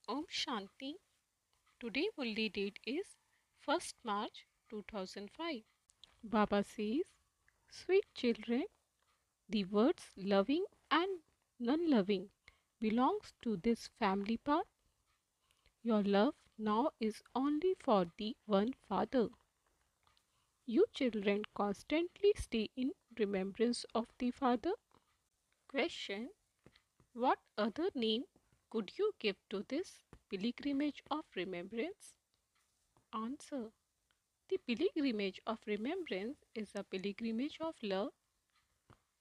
Om Shanti. Today Murli date is 1st March 2005. Baba says, sweet children, the words loving and non-loving belongs to this family path. Your love now is only for the one Father. You children constantly stay in remembrance of the Father. Question: what other name could you give to this pilgrimage of remembrance? Answer: the pilgrimage of remembrance is a pilgrimage of love.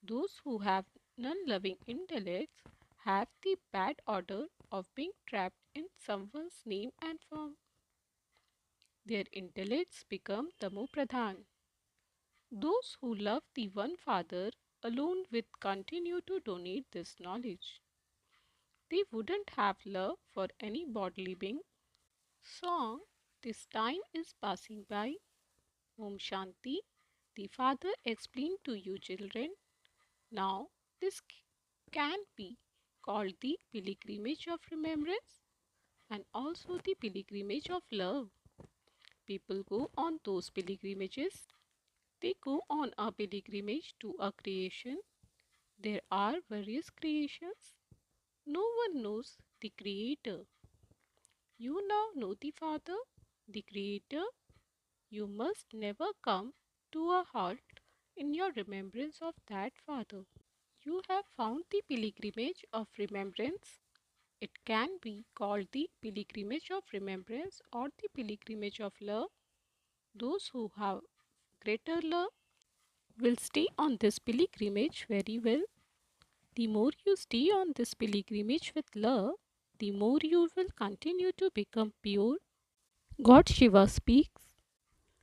Those who have non-loving intellects have the bad order of being trapped in someone's name and form. Their intellects become Tamopradhan. Those who love the one Father alone will continue to donate this knowledge. They wouldn't have love for any bodily being. Song: this time is passing by. Om Shanti. The Father explained to you children. Now this can be called the pilgrimage of remembrance and also the pilgrimage of love. People go on those pilgrimages. They go on a pilgrimage to a creation. There are various creations. No one knows the Creator. You now know the Father, the Creator. You must never come to a halt in your remembrance of that Father. You have found the pilgrimage of remembrance. It can be called the pilgrimage of remembrance or the pilgrimage of love. Those who have greater love will stay on this pilgrimage very well. The more you stay on this pilgrimage with love, the more you will continue to become pure. God Shiva speaks.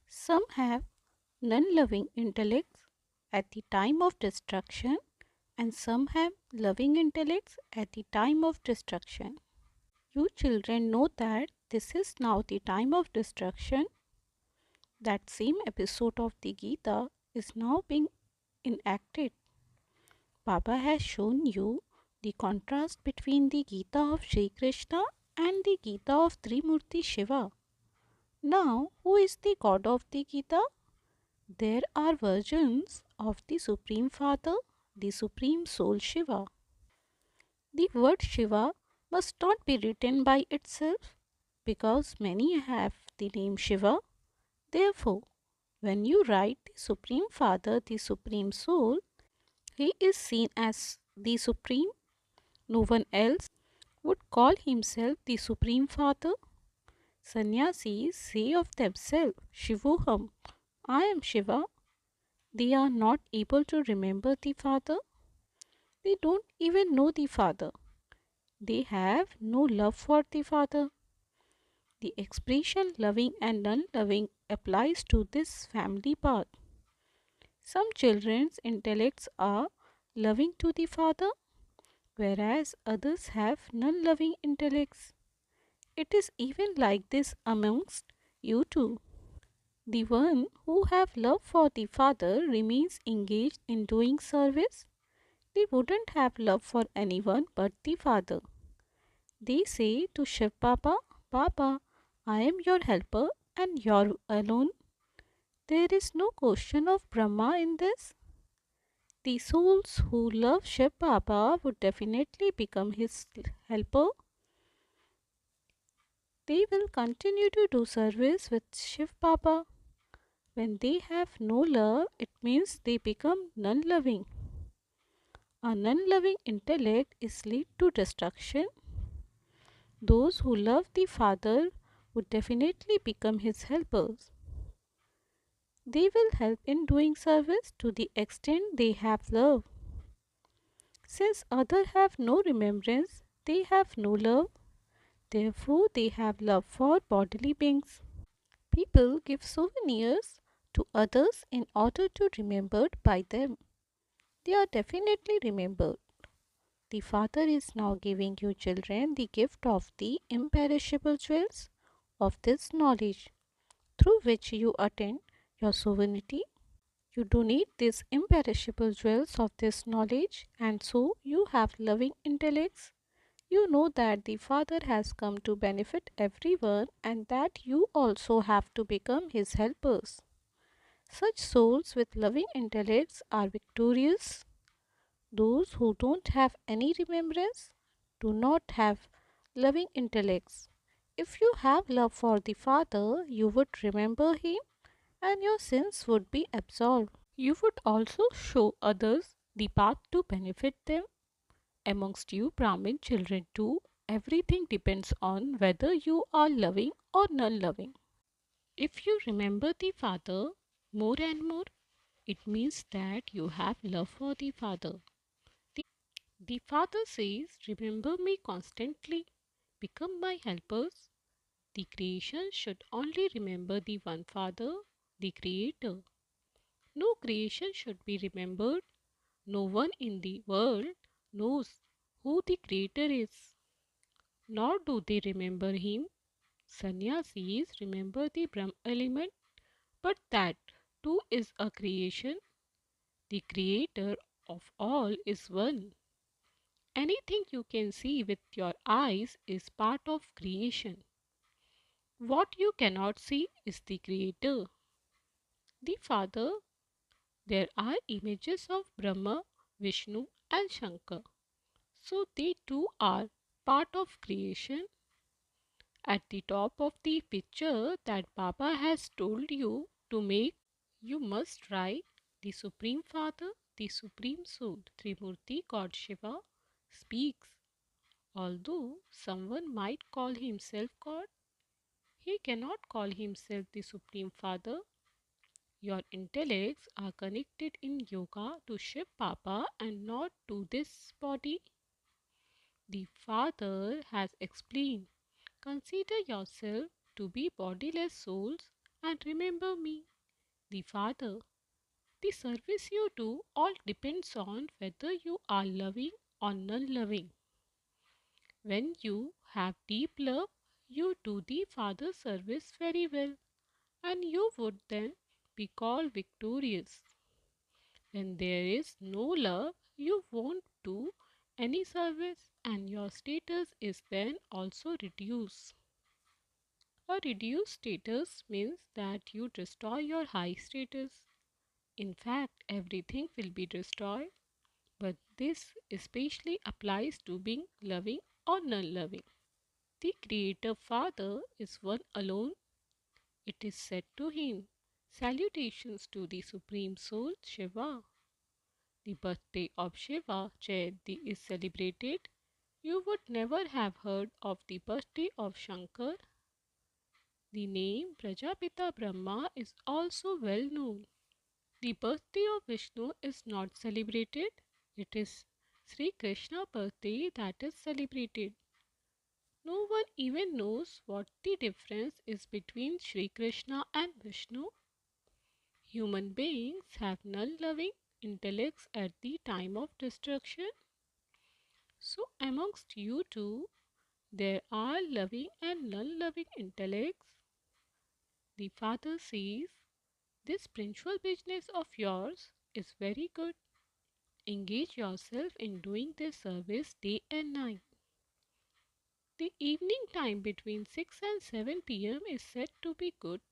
Some have none loving intellects at the time of destruction, and some have loving intellects at the time of destruction. You children know that this is now the time of destruction. That same episode of the Gita is now being enacted. Baba has shown you the contrast between the Gita of Sri Krishna and the Gita of Trimurti Shiva. Now, who is the God of the Gita? There are versions of the Supreme Father, the Supreme Soul Shiva. The word Shiva must not be written by itself because many have the name Shiva. Therefore, when you write the Supreme Father, the Supreme Soul, he is seen as the Supreme. No one else would call himself the Supreme Father. Sannyasis say of themselves, Shivoham, I am Shiva. They are not able to remember the Father. They don't even know the Father. They have no love for the Father. The expression loving and non-loving applies to this family path. Some children's intellects are loving to the Father, whereas others have non-loving intellects. It is even like this amongst you too. The one who have love for the Father remains engaged in doing service. They wouldn't have love for anyone but the Father. They say to Shiv Baba, Baba, I am your helper and you're alone. There is no question of Brahma in this. The souls who love Shiv Baba would definitely become his helper. They will continue to do service with Shiv Baba. When they have no love, it means they become non-loving. A non-loving intellect is lead to destruction. Those who love the Father would definitely become his helpers. They will help in doing service to the extent they have love. Since others have no remembrance, they have no love. Therefore, they have love for bodily beings. People give souvenirs to others in order to be remembered by them. They are definitely remembered. The Father is now giving you children the gift of the imperishable jewels of this knowledge, through which you attain your sovereignty. You donate these imperishable jewels of this knowledge, and so you have loving intellects. You know that the Father has come to benefit everyone and that you also have to become his helpers. Such souls with loving intellects are victorious. Those who don't have any remembrance do not have loving intellects. If you have love for the Father, you would remember him and your sins would be absolved. You would also show others the path to benefit them. Amongst you Brahmin children too, everything depends on whether you are loving or non loving. If you remember the Father more and more, it means that you have love for the Father. The Father says, remember me constantly, become my helpers. The creation should only remember the one Father, the Creator. No creation should be remembered. No one in the world knows who the Creator is, nor do they remember Him. Sannyasis remember the Brahm element, but that too is a creation. The Creator of all is one. Anything you can see with your eyes is part of creation. What you cannot see is the Creator. The Father, there are images of Brahma, Vishnu, and Shankar. So they too are part of creation. At the top of the picture that Baba has told you to make, you must write the Supreme Father, the Supreme Soul, Trimurti God Shiva speaks. Although someone might call himself God, he cannot call himself the Supreme Father. Your intellects are connected in yoga to Shiv Baba and not to this body. The Father has explained, consider yourself to be bodiless souls and remember me, the Father. The service you do all depends on whether you are loving or non loving. When you have deep love, you do the Father's service very well, and you would then be called victorious. When there is no love, you won't do any service, and your status is then also reduced. A reduced status means that you destroy your high status. In fact, everything will be destroyed, but this especially applies to being loving or non loving. The Creator Father is one alone. It is said to him, salutations to the Supreme Soul Shiva. The birthday of Shiva Jayati is celebrated. You would never have heard of the birthday of Shankar. The name Prajapita Brahma is also well known. The birthday of Vishnu is not celebrated. It is Sri Krishna birthday that is celebrated. No one even knows what the difference is between Sri Krishna and Vishnu. Human beings have non loving intellects at the time of destruction. So, amongst you two, there are loving and non loving intellects. The Father says, this spiritual business of yours is very good. Engage yourself in doing this service day and night. The evening time between 6 and 7 p.m. is said to be good.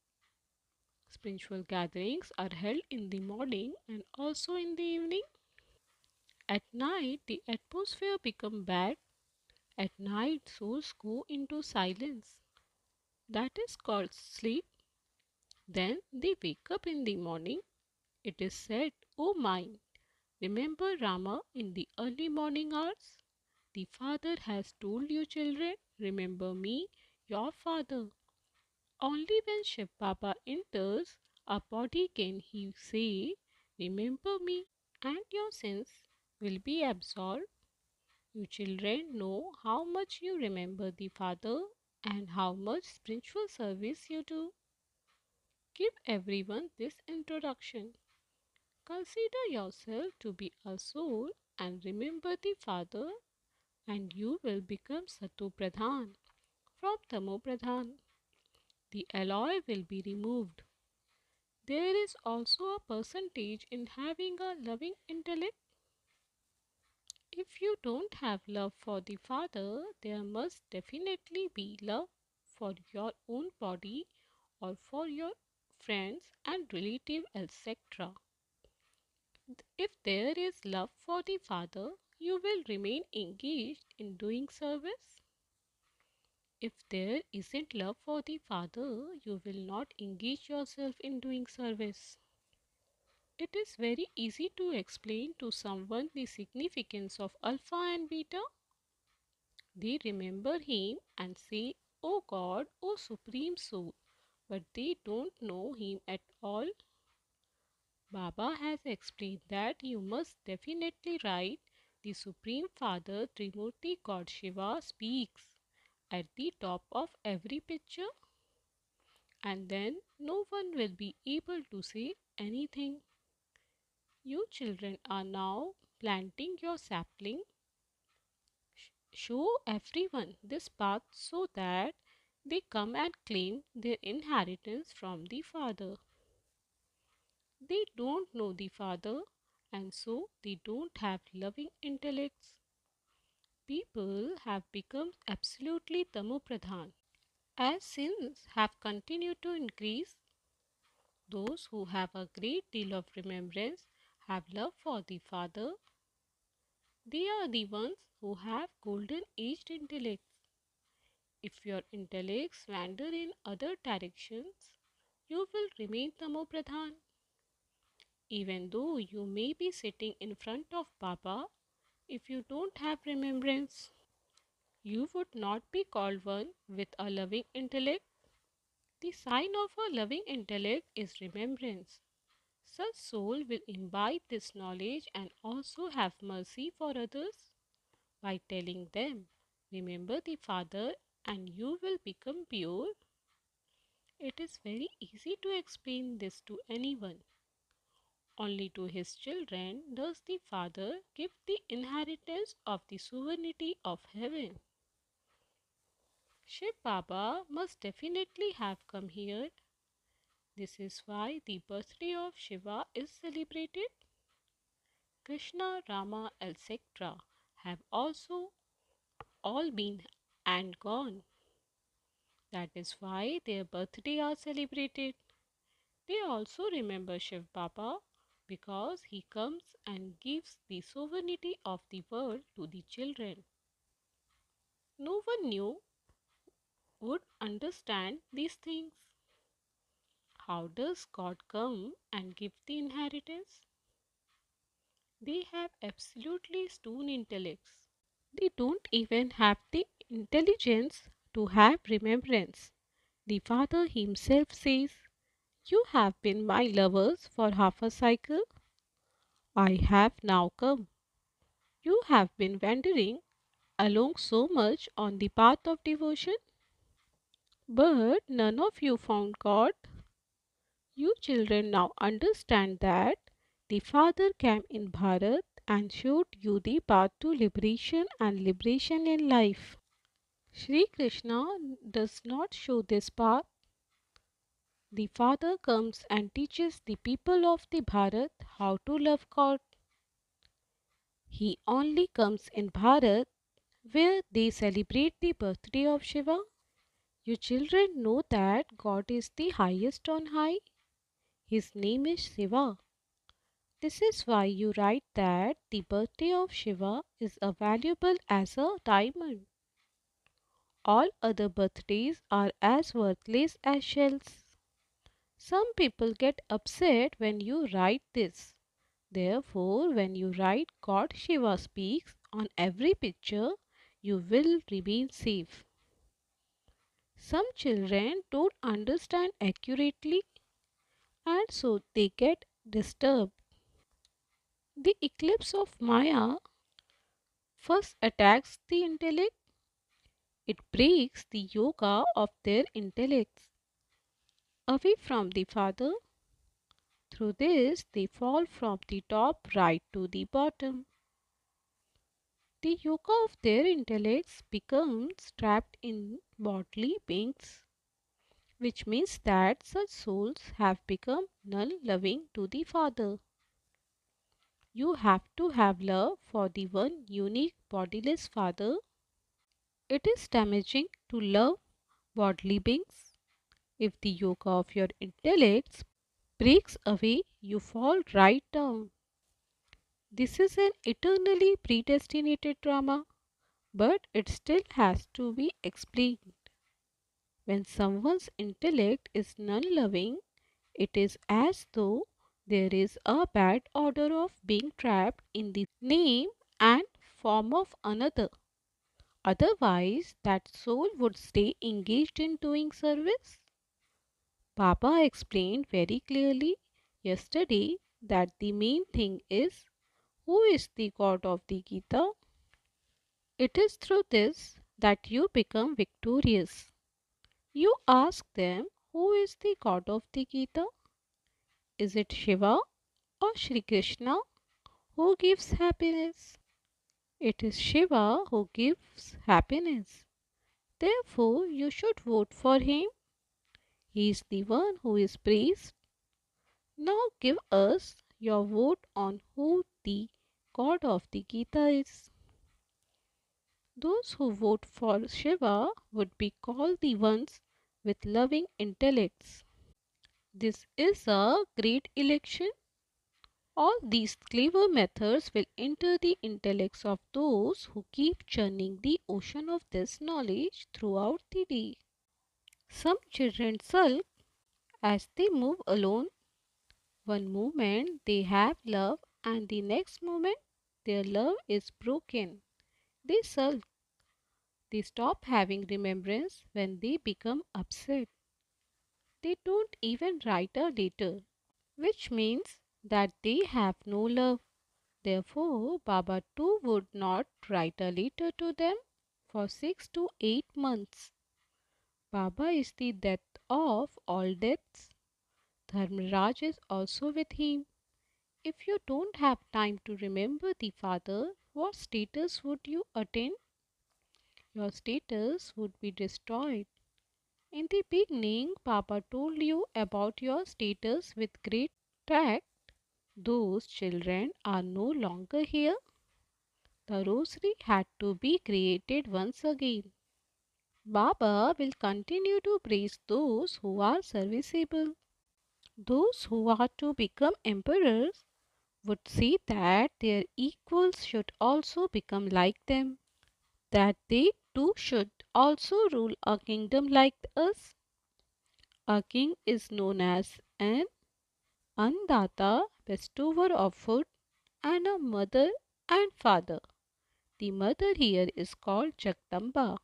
Spiritual gatherings are held in the morning and also in the evening. At night, the atmosphere becomes bad. At night, souls go into silence. That is called sleep. Then they wake up in the morning. It is said, O mind, remember Rama in the early morning hours. The Father has told you, children, remember me, your Father. Only when Shiv Baba enters a body can he say, remember me, and your sins will be absolved. You children know how much you remember the Father and how much spiritual service you do. Give everyone this introduction. Consider yourself to be a soul and remember the Father, and you will become Satu Pradhan from Tamo Pradhan. The alloy will be removed. There is also a percentage in having a loving intellect. If you don't have love for the Father, there must definitely be love for your own body or for your friends and relatives, etc. If there is love for the Father, you will remain engaged in doing service. If there isn't love for the Father, you will not engage yourself in doing service. It is very easy to explain to someone the significance of Alpha and Beta. They remember him and say, "Oh God, oh Supreme Soul," but they don't know him at all. Baba has explained that you must definitely write the Supreme Father Trimurti God Shiva speaks at the top of every picture, and then no one will be able to say anything. You children are now planting your sapling. Show everyone this path so that they come and claim their inheritance from the Father. They don't know the Father, and so they don't have loving intellects. People have become absolutely tamopradhan. As sins have continued to increase, those who have a great deal of remembrance have love for the Father. They are the ones who have golden aged intellects. If your intellects wander in other directions, you will remain tamopradhan. Even though you may be sitting in front of Baba, if you don't have remembrance, you would not be called one with a loving intellect. The sign of a loving intellect is remembrance. Such soul will imbibe this knowledge and also have mercy for others by telling them, "Remember the Father and you will become pure." It is very easy to explain this to anyone. Only to his children does the Father give the inheritance of the sovereignty of heaven. Shiv Baba must definitely have come here. This is why the birthday of Shiva is celebrated. Krishna, Rama, etc. have also all been and gone. That is why their birthday are celebrated. They also remember Shiv Baba because he comes and gives the sovereignty of the world to the children. No one knew would understand these things. How does God come and give the inheritance? They have absolutely stone intellects. They don't even have the intelligence to have remembrance. The Father himself says, "You have been my lovers for half a cycle. I have now come. You have been wandering along so much on the path of devotion, but none of you found God. You children now understand that the Father came in Bharat and showed you the path to liberation and liberation in life. Sri Krishna does not show this path. The Father comes and teaches the people of the Bharat how to love God. He only comes in Bharat where they celebrate the birthday of Shiva. You children know that God is the highest on high. His name is Shiva. This is why you write that the birthday of Shiva is as valuable as a diamond. All other birthdays are as worthless as shells. Some people get upset when you write this. Therefore, when you write God Shiva speaks on every picture, you will remain safe. Some children don't understand accurately and so they get disturbed. The eclipse of Maya first attacks the intellect. It breaks the yoga of their intellects away from the Father. Through this, they fall from the top right to the bottom. The yoga of their intellects becomes trapped in bodily beings, which means that such souls have become non loving to the Father. You have to have love for the one unique bodiless Father. It is damaging to love bodily beings. If the yoga of your intellect breaks away, you fall right down. This is an eternally predestinated drama, but it still has to be explained. When someone's intellect is non loving, it is as though there is a bad order of being trapped in the name and form of another. Otherwise, that soul would stay engaged in doing service. Baba explained very clearly yesterday that the main thing is who is the God of the Gita. It is through this that you become victorious. You ask them, who is the God of the Gita? Is it Shiva or Shri Krishna who gives happiness? It is Shiva who gives happiness. Therefore, you should vote for him. He is the one who is praised. Now give us your vote on who the God of the Gita is. Those who vote for Shiva would be called the ones with loving intellects. This is a great election. All these clever methods will enter the intellects of those who keep churning the ocean of this knowledge throughout the day. Some children sulk as they move alone. One moment they have love, and the next moment their love is broken. They sulk. They stop having remembrance when they become upset. They don't even write a letter, which means that they have no love. Therefore, Baba too would not write a letter to them for 6 to 8 months. Baba is the death of all deaths. Dharmaraj is also with him. If you don't have time to remember the Father, what status would you attain? Your status would be destroyed. In the beginning, Papa told you about your status with great tact. Those children are no longer here. The rosary had to be created once again. Baba will continue to praise those who are serviceable. Those who are to become emperors would say that their equals should also become like them, that they too should also rule a kingdom like us. A king is known as an Annadata, bestower of food, and a mother and father. The mother here is called Jagdamba.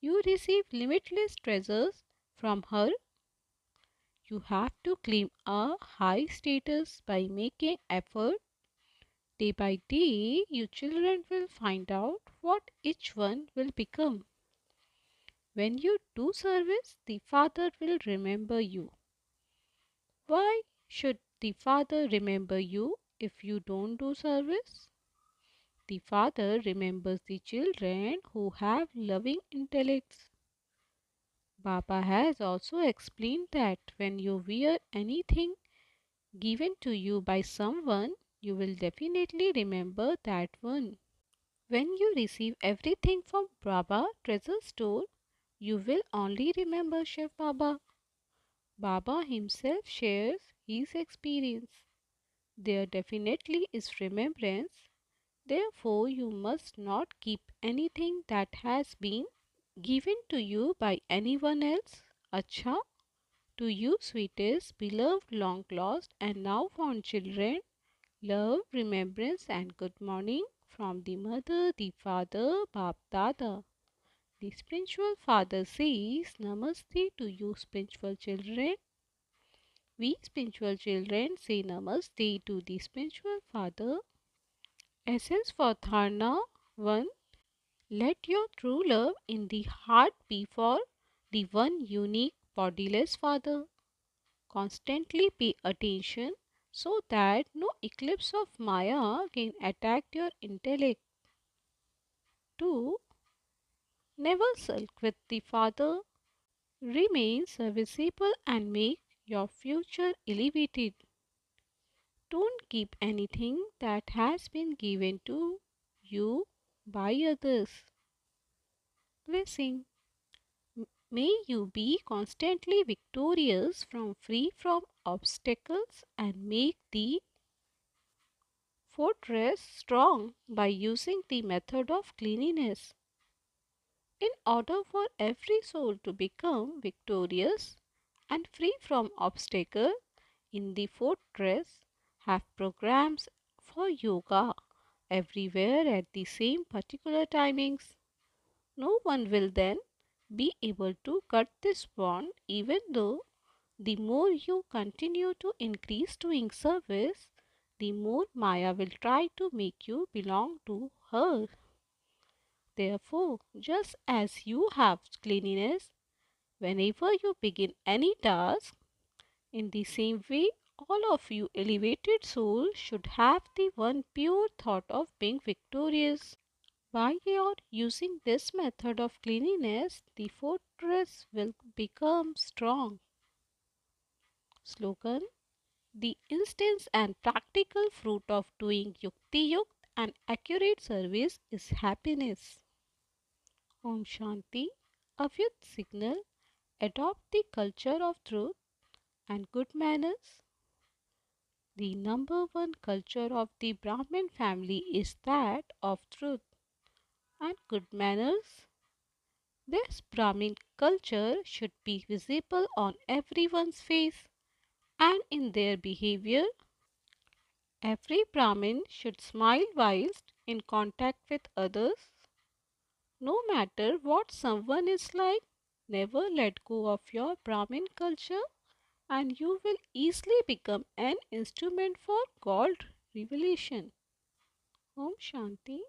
You receive limitless treasures from her. You have to claim a high status by making effort. Day by day, you children will find out what each one will become. When you do service, the Father will remember you. Why should the Father remember you if you don't do service? The Father remembers the children who have loving intellects. Baba has also explained that when you wear anything given to you by someone, you will definitely remember that one. When you receive everything from Baba treasure store, you will only remember Shiv Baba. Baba himself shares his experience. There definitely is remembrance. Therefore, you must not keep anything that has been given to you by anyone else. Acha, to you, sweetest, beloved, long lost, and now found children, love, remembrance, and good morning from the mother, the father, Bap Dada. The spiritual father says, Namaste to you, spiritual children. We spiritual children say Namaste to the spiritual father. Essence for Dharna 1. Let your true love in the heart be for the one unique bodiless Father. Constantly pay attention so that no eclipse of Maya can attack your intellect. 2. Never sulk with the Father. Remain serviceable and make your future elevated. Don't keep anything that has been given to you by others. Blessing. May you be constantly victorious from free from obstacles and make the fortress strong by using the method of cleanliness. In order for every soul to become victorious and free from obstacle in the fortress, have programs for yoga everywhere at the same particular timings. No one will then be able to cut this bond, even though the more you continue to increase doing service, the more Maya will try to make you belong to her. Therefore, just as you have cleanliness whenever you begin any task, in the same way, all of you elevated souls should have the one pure thought of being victorious. By your using this method of cleanliness, the fortress will become strong. Slogan: the instance and practical fruit of doing Yukti Yukt and accurate service is happiness. Om Shanti. A fifth signal: adopt the culture of truth and good manners. The number one culture of the Brahmin family is that of truth and good manners. This Brahmin culture should be visible on everyone's face and in their behavior. Every Brahmin should smile whilst in contact with others. No matter what someone is like, never let go of your Brahmin culture and you will easily become an instrument for God revelation. Om Shanti.